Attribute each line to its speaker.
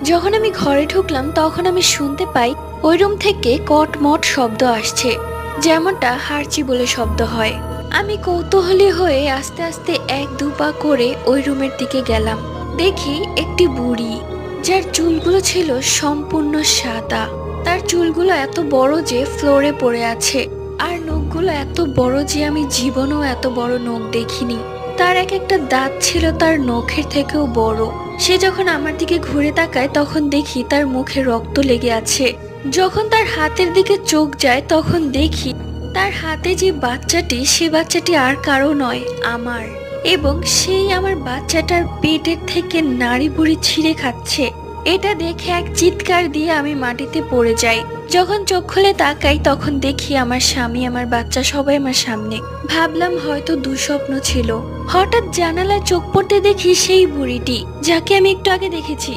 Speaker 1: যখন আমি ঘরে ঢুকলাম তখন আমি শুনতে পাই ওই রুম থেকে কটমট শব্দ আসছে, যেমনটা হার্চি বলে শব্দ হয়। আমি কৌতূহলী হয়ে আস্তে আস্তে এক দু পা করে ওই রুমের দিকে গেলাম। দেখি একটি বুড়ি, যার চুলগুলো ছিল সম্পূর্ণ সাদা। তার চুলগুলো এত বড় যে ফ্লোরে পড়ে আছে, আর নখগুলো এত বড় যে আমি জীবনেও এত বড় নখ দেখিনি। তার এক একটা দাঁত ছিল তার নখের থেকেও বড়। সে যখন আমার দিকে ঘুরে তাকায় তখন দেখি তার মুখে রক্ত লেগে আছে। যখন তার হাতের দিকে চোখ যায় তখন দেখি তার হাতে যে বাচ্চাটি, সে বাচ্চাটি আর কারো নয়, আমার। এবং সেই আমার বাচ্চাটার পেটের থেকে নাড়ি বুড়ি ছিঁড়ে খাচ্ছে। এটা দেখে এক চিৎকার দিয়ে আমি মাটিতে পড়ে যাই। যখন চোখ খুলে তাকাই তখন দেখি আমার স্বামী, আমার বাচ্চা সবাই আমার সামনে। ভাবলাম হয়তো দুঃস্বপ্ন ছিল। হঠাৎ জানালায় চোখ পড়তে দেখি সেই বুড়িটি, যাকে আমি একটু আগে দেখেছি।